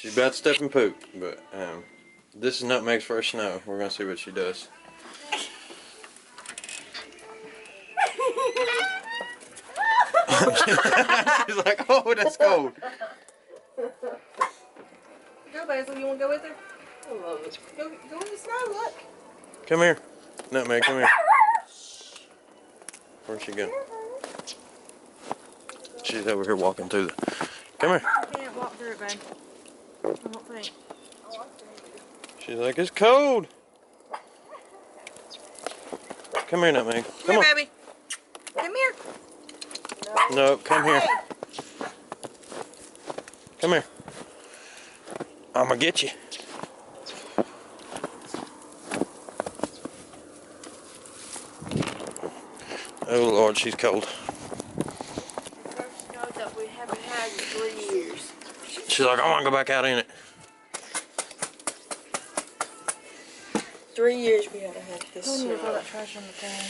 She's about to step in poop, but this is Nutmeg's first snow. We're gonna see what she does. She's like, oh, that's cold. Go, Basil. You want to go with her? I love it. Go in the snow. Look. Come here, Nutmeg. Come here. Where'd she go? She's over here walking through the. Come here. I can't walk through it, babe. I don't think. She's like, it's cold. Come here, Nutmeg. Come on. Here, baby. Come here. No, come here. Come here. I'm gonna get you. Oh Lord, she's cold. First snow that we haven't had in 3 years. She's like, I want to go back out in it. 3 years we haven't had this snow. Throw that trash on the ground.